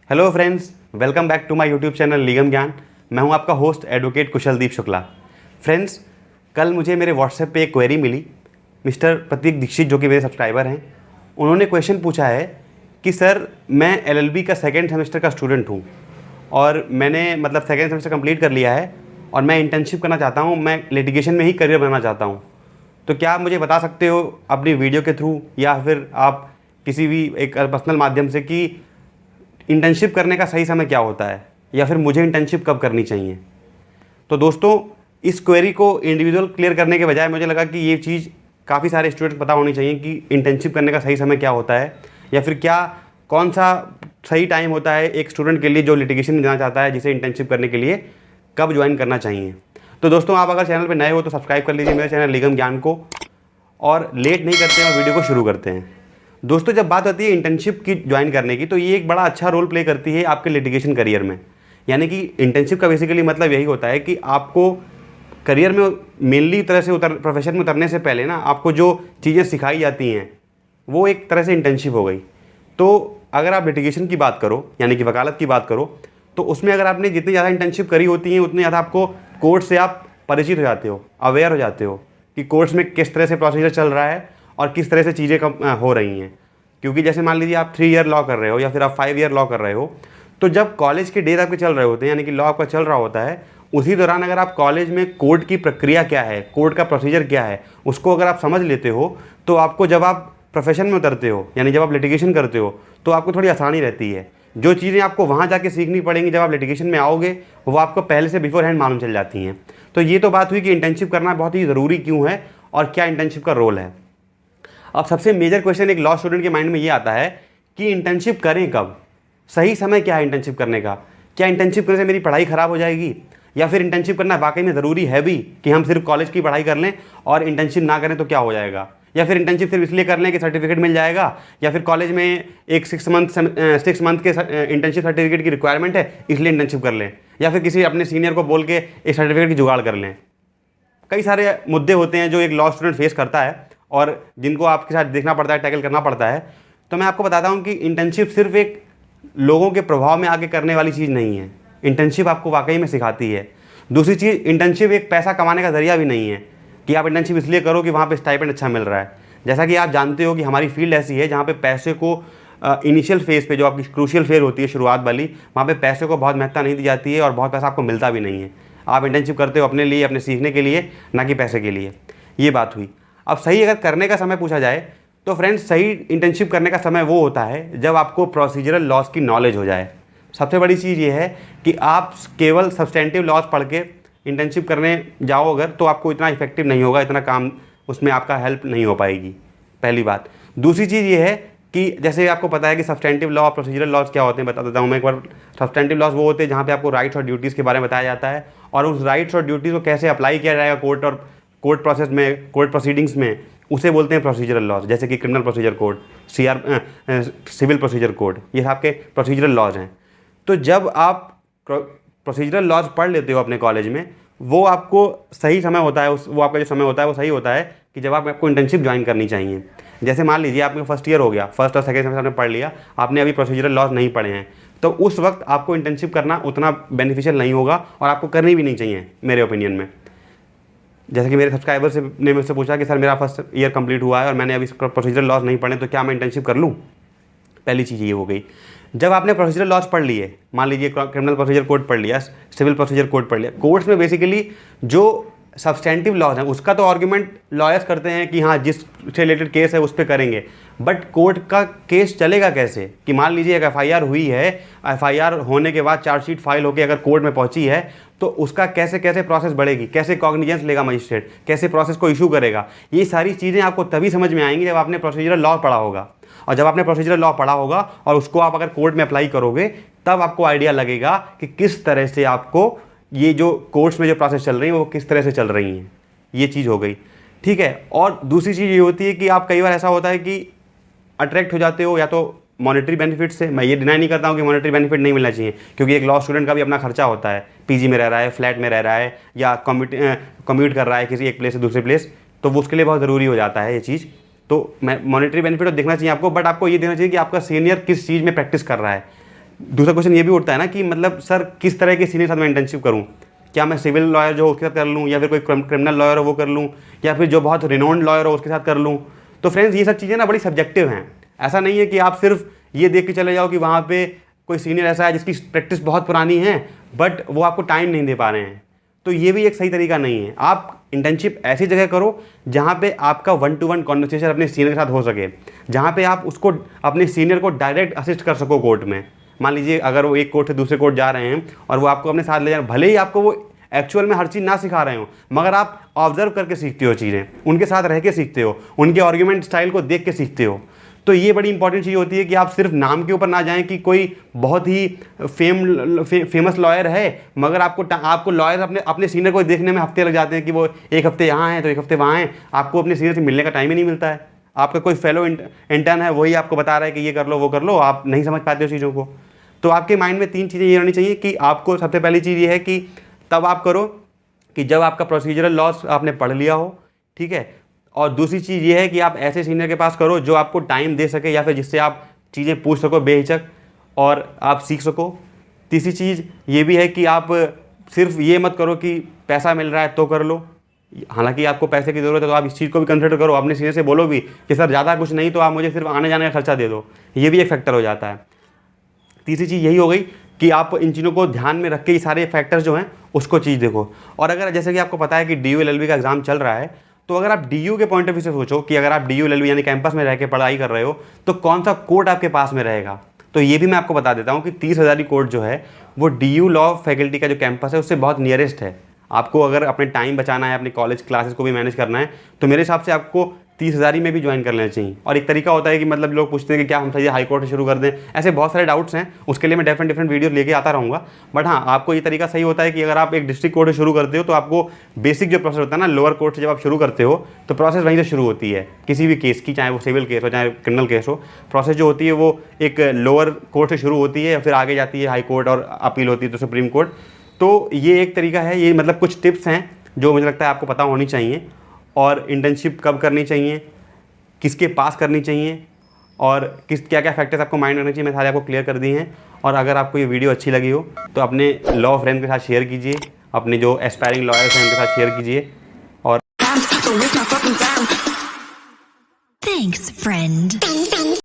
Hello friends, welcome back to my YouTube channel Nigam Gyan. मैं हूं आपका host advocate Kushaldeep Shukla. Friends, कल मुझे मेरे व्हाट्सएप पे एक क्वेरी मिली। मिस्टर प्रतीक दीक्षित जो कि मेरे सब्सक्राइबर हैं, उन्होंने क्वेश्चन पूछा है कि सर मैं एलएलबी का सेकेंड सेमेस्टर का स्टूडेंट हूँ और मैंने सेकेंड सेमेस्टर कंप्लीट कर लिया है और मैं इंटर्नशिप करना चाहता हूँ। मैं लिटिगेशन में ही करियर बनाना चाहता हूँ। तो क्या आप मुझे बता सकते हो अपनी वीडियो के थ्रू या फिर आप किसी भी एक पर्सनल माध्यम से कि इंटर्नशिप करने का सही समय क्या होता है या फिर मुझे इंटर्नशिप कब करनी चाहिए? तो दोस्तों, इस क्वेरी को इंडिविजुअल क्लियर करने के बजाय मुझे लगा कि ये चीज़ काफ़ी सारे स्टूडेंट्स पता होनी चाहिए कि इंटर्नशिप करने का सही समय क्या होता है या फिर कौन सा सही टाइम होता है एक स्टूडेंट के लिए जो लिटिगेशन में जाना चाहता है, जिसे इंटर्नशिप करने के लिए कब ज्वाइन करना चाहिए। तो दोस्तों, आप अगर चैनल पर नए हो तो सब्सक्राइब कर लीजिए मेरे चैनल निगम ज्ञान को, और लेट नहीं करते हैं और वीडियो को शुरू करते हैं। दोस्तों, जब बात होती है इंटर्नशिप की ज्वाइन करने की, तो ये एक बड़ा अच्छा रोल प्ले करती है आपके लिटिगेशन करियर में। यानी कि इंटर्नशिप का बेसिकली मतलब यही होता है कि आपको करियर में मेनली तरह से प्रोफेशन में उतरने से पहले ना आपको जो चीज़ें सिखाई जाती हैं वो एक तरह से इंटर्नशिप हो गई। तो अगर आप लिटिगेशन की बात करो, यानी कि वकालत की बात करो, तो उसमें अगर आपने जितनी ज़्यादा इंटर्नशिप करी होती हैं उतनी ज़्यादा आपको कोर्ट से आप परिचित हो जाते हो, अवेयर हो जाते हो कि कोर्ट्स में किस तरह से प्रोसीजर चल रहा है और किस तरह से चीज़ें हो रही हैं। क्योंकि जैसे मान लीजिए आप 3 ईयर लॉ कर रहे हो या फिर आप 5 ईयर लॉ कर रहे हो, तो जब कॉलेज के डेज आपके चल रहे होते हैं, यानी कि लॉ आपका चल रहा होता है, उसी दौरान अगर आप कॉलेज में कोर्ट की प्रक्रिया क्या है, कोर्ट का प्रोसीजर क्या है, उसको अगर आप समझ लेते हो, तो आपको जब आप प्रोफेशन में उतरते हो, यानी जब आप लिटिगेशन करते हो, तो आपको थोड़ी आसानी रहती है। जो चीज़ें आपको वहाँ जाके सीखनी पड़ेंगी जब आप लिटिगेशन में आओगे, वो आपको पहले से बिफोर हैंड मालूम चल जाती हैं। तो ये तो बात हुई कि इंटर्नशिप करना बहुत ही ज़रूरी क्यों है और क्या इंटर्नशिप का रोल है। अब सबसे मेजर क्वेश्चन एक लॉ स्टूडेंट के माइंड में ये आता है कि इंटर्नशिप करें कब, सही समय क्या है इंटर्नशिप करने का। क्या इंटर्नशिप करने से मेरी पढ़ाई ख़राब हो जाएगी, या फिर इंटर्नशिप करना वाकई में ज़रूरी है भी कि हम सिर्फ कॉलेज की पढ़ाई कर लें और इंटर्नशिप ना करें तो क्या हो जाएगा, या फिर इंटर्नशिप सिर्फ इसलिए कर लें कि सर्टिफिकेट मिल जाएगा, या फिर कॉलेज में एक 6 मंथ के इंटर्नशिप सर्टिफिकेट की रिक्वायरमेंट है इसलिए इंटर्नशिप कर लें, या फिर किसी अपने सीनियर को बोल के एक सर्टिफिकेट की जुगाड़ कर लें। कई सारे मुद्दे होते हैं जो एक लॉ स्टूडेंट फेस करता है और जिनको आपके साथ देखना पड़ता है, टैकल करना पड़ता है। तो मैं आपको बताता हूँ कि इंटर्नशिप सिर्फ एक लोगों के प्रभाव में आके करने वाली चीज़ नहीं है। इंटर्नशिप आपको वाकई में सिखाती है। दूसरी चीज़, इंटर्नशिप एक पैसा कमाने का जरिया भी नहीं है कि आप इंटर्नशिप इसलिए करो कि वहाँ पे स्टाइपेंड अच्छा मिल रहा है। जैसा कि आप जानते हो कि हमारी फील्ड ऐसी है जहाँ पे पैसे को इनिशियल फेज़ पे, जो आपकी क्रूशियल फेज़ होती है, शुरुआत वाली, वहाँ पे पैसे को बहुत महत्ता नहीं दी जाती है और बहुत पैसा आपको मिलता भी नहीं है। आप इंटर्नशिप करते हो अपने लिए, अपने सीखने के लिए, ना कि पैसे के लिए। ये बात हुई। अब सही अगर करने का समय पूछा जाए तो फ्रेंड्स, सही इंटर्नशिप करने का समय वो होता है जब आपको प्रोसीजरल लॉज की नॉलेज हो जाए। सबसे बड़ी चीज़ ये है कि आप केवल सब्सटेंटिव लॉज पढ़ के इंटर्नशिप करने जाओ अगर, तो आपको इतना इफेक्टिव नहीं होगा, इतना काम उसमें आपका हेल्प नहीं हो पाएगी, पहली बात। दूसरी चीज़ ये है कि जैसे आपको पता है कि सब्सटेंटिव लॉ और प्रोसीजरल लॉज क्या होते हैं, बता देता हूँ मैं एक बार। सब्सटेंटिव लॉज वो होते हैं जहाँ पे आपको राइट्स और ड्यूटीज़ के बारे में बताया जाता है और उस राइट्स और ड्यूटीज़ को कैसे अप्लाई किया जाएगा कोर्ट प्रोसेस में, कोर्ट प्रोसीडिंग्स में, उसे बोलते हैं प्रोसीजरल लॉज। जैसे कि criminal procedure code, civil procedure code, ये आपके प्रोसीजरल लॉज हैं। तो जब आप प्रोसीजरल लॉज पढ़ लेते हो अपने कॉलेज में, वो आपको सही समय होता है, वो आपका जो समय होता है वो सही होता है कि जब आपको इंटर्नशिप ज्वाइन करनी चाहिए। जैसे मान लीजिए आपका फर्स्ट ईयर हो गया, फर्स्ट और सेकेंड सेमेस्टर आपने पढ़ लिया, आपने अभी प्रोसीजरल लॉज नहीं पढ़े हैं, तो उस वक्त आपको इंटर्नशिप करना उतना बेनिफिशियल नहीं होगा और आपको करनी भी नहीं चाहिए मेरे ओपिनियन में। जैसे कि मेरे सब्सक्राइबर ने मुझसे पूछा कि सर मेरा फर्स्ट ईयर कंप्लीट हुआ है और मैंने अभी प्रोसीजरल लॉज नहीं पढ़े, तो क्या मैं इंटर्नशिप कर लूँ? पहली चीज़ ये हो गई। जब आपने प्रोसीजरल लॉज पढ़ लिए, मान लीजिए क्रिमिनल प्रोसीजर कोड पढ़ लिया, सिविल प्रोसीजर कोड पढ़ लिया, कोर्ट्स में बेसिकली जो सब्सटेंटिव लॉज हैं उसका तो आर्ग्यूमेंट लॉयर्स करते हैं कि हाँ जिस रिलेटेड केस है उस पर करेंगे, बट कोर्ट का केस चलेगा कैसे? कि मान लीजिए एक एफआईआर हुई है, एफआईआर होने के बाद चार्जशीट फाइल होकर अगर कोर्ट में पहुंची है, तो उसका कैसे कैसे प्रोसेस बढ़ेगी, कैसे कॉग्निजेंस लेगा मजिस्ट्रेट, कैसे प्रोसेस को इशू करेगा। ये सारी चीज़ें आपको तभी समझ में आएंगी जब आपने प्रोसीजरल लॉ पढ़ा होगा। और जब आपने प्रोसीजरल लॉ पढ़ा होगा और उसको आप अगर कोर्ट में अप्लाई करोगे, तब आपको आइडिया लगेगा कि किस तरह से आपको ये जो कोर्ट्स में जो प्रोसेस चल रही है वो किस तरह से चल रही हैं। ये चीज़ हो गई, ठीक है। और दूसरी चीज़ ये होती है कि आप कई बार ऐसा होता है कि अट्रैक्ट हो जाते हो या तो मॉनेटरी बेनिफिट से। मैं ये डिनाई नहीं करता हूँ कि मॉनेटरी बेनिफिट नहीं मिलना चाहिए, क्योंकि एक लॉ स्टूडेंट का भी अपना खर्चा होता है, पीजी में रह रहा है, फ्लैट में रह रहा है, या कम्यूट कर रहा है किसी एक प्लेस से दूसरे प्लेस, तो वो उसके लिए बहुत ज़रूरी हो जाता है ये चीज़। तो मैं मॉनेटरी बेनिफिट तो देखना चाहिए आपको, बट आपको ये देखना चाहिए कि आपका सीनियर किस चीज़ में प्रैक्टिस कर रहा है। दूसरा क्वेश्चन ये भी उठता है ना कि मतलब सर किस तरह के सीनियर साथ में इंटर्नशिप करूँ, क्या मैं सिविल लॉयर जो उसके साथ कर लूँ, या फिर कोई क्रिमिनल लॉयर हो वो कर लूँ, या फिर जो बहुत रिनोन्ड लॉयर हो उसके साथ कर लूँ। तो फ्रेंड्स ये सब चीज़ें ना बड़ी सब्जेक्टिव हैं। ऐसा नहीं है कि आप सिर्फ ये देख के चले जाओ कि वहाँ पे कोई सीनियर ऐसा है जिसकी प्रैक्टिस बहुत पुरानी है बट वो आपको टाइम नहीं दे पा रहे हैं, तो ये भी एक सही तरीका नहीं है। आप इंटर्नशिप ऐसी जगह करो जहाँ पे आपका 1-to-1 कॉन्वर्सेशन अपने सीनियर के साथ हो सके, जहाँ पे आप उसको अपने सीनियर को डायरेक्ट असिस्ट कर सको कोर्ट में। मान लीजिए अगर वो एक कोर्ट से दूसरे कोर्ट जा रहे हैं और वो आपको अपने साथ ले जाए, भले ही आपको वो एक्चुअल में हर चीज़ ना सिखा रहे हो, मगर आप ऑब्जर्व करके सीखते हो चीज़ें, उनके साथ रह के सीखते हो, उनके आर्ग्यूमेंट स्टाइल को देख के सीखते हो। तो ये बड़ी इंपॉर्टेंट चीज़ होती है कि आप सिर्फ नाम के ऊपर ना जाएं कि कोई बहुत ही फेमस लॉयर है, मगर आपको लॉयर अपने सीनियर को देखने में हफ्ते लग जाते हैं कि वो एक हफ्ते यहाँ हैं तो एक हफ्ते वहाँ हैं, आपको अपने सीनियर से मिलने का टाइम ही नहीं मिलता है। आपका कोई फेलो इंटर्न है, वही आपको बता रहा है कि ये कर लो वो कर लो, आप नहीं समझ पाते हो चीज़ों को। तो आपके माइंड में 3 चीज़ें ये रहनी चाहिए कि आपको सबसे पहली चीज़ ये है कि तब आप करो कि जब आपका प्रोसीजरल लॉस आपने पढ़ लिया हो, ठीक है। और दूसरी चीज़ ये है कि आप ऐसे सीनियर के पास करो जो आपको टाइम दे सके या फिर जिससे आप चीज़ें पूछ सको बेहिचक और आप सीख सको। तीसरी चीज़ ये भी है कि आप सिर्फ ये मत करो कि पैसा मिल रहा है तो कर लो, हालांकि आपको पैसे की ज़रूरत है तो आप इस चीज़ को भी कंसिडर करो। अपने सीनियर से बोलो भी कि सर ज़्यादा कुछ नहीं तो आप मुझे सिर्फ आने जाने का खर्चा दे दो, ये भी एक फैक्टर हो जाता है। तीसरी चीज़ यही हो गई कि आप इन चीज़ों को ध्यान में रख के ये सारे फैक्टर्स जो हैं उसको चीज़ देखो। और अगर जैसे कि आपको पता है कि DU LLB का एग्ज़ाम चल रहा है, तो अगर आप DU के पॉइंट ऑफ व्यू से सोचो कि अगर आप DU LLB यानी कैंपस में रह के पढ़ाई कर रहे हो तो कौन सा कोर्ट आपके पास में रहेगा। तो ये भी मैं आपको बता देता हूँ कि 30 हज़ारी कोर्ट जो है वो DU लॉ फैकल्टी का जो कैंपस है उससे बहुत नियरेस्ट है। आपको अगर अपने टाइम बचाना है, अपने कॉलेज क्लासेस को भी मैनेज करना है, तो मेरे हिसाब से आपको 30 हज़ारी में भी ज्वाइन कर लेना चाहिए। और एक तरीका होता है कि मतलब लोग पूछते हैं कि क्या हम सही हाई कोर्ट से शुरू कर दें, ऐसे बहुत सारे डाउट्स हैं, उसके लिए मैं डिफरेंट वीडियो लेके आता रहूँगा। बट हाँ, आपको ये तरीका सही होता है कि अगर आप एक डिस्ट्रिक्ट कोर्ट से शुरू करते हो तो आपको बेसिक जो प्रोसेस होता है ना, लोअर कोर्ट से जब आप शुरू करते हो तो प्रोसेस वहीं से शुरू होती है किसी भी केस की, चाहे वो सिविल केस हो चाहे क्रिमिनल केस हो। प्रोसेस जो होती है वो एक लोअर कोर्ट से शुरू होती है, फिर आगे जाती है हाई कोर्ट और अपील होती है तो सुप्रीम कोर्ट। तो ये एक तरीका है, ये मतलब कुछ टिप्स हैं जो मुझे लगता है आपको पता होनी चाहिए। और इंटर्नशिप कब करनी चाहिए, किसके पास करनी चाहिए और क्या क्या फैक्टर्स आपको माइंड रखने चाहिए, मैं सारे आपको क्लियर कर दिए हैं। और अगर आपको ये वीडियो अच्छी लगी हो तो अपने लॉ फ्रेंड के साथ शेयर कीजिए, अपने जो एस्पायरिंग लॉयर्स हैं उनके साथ शेयर कीजिए। और Thanks, friend.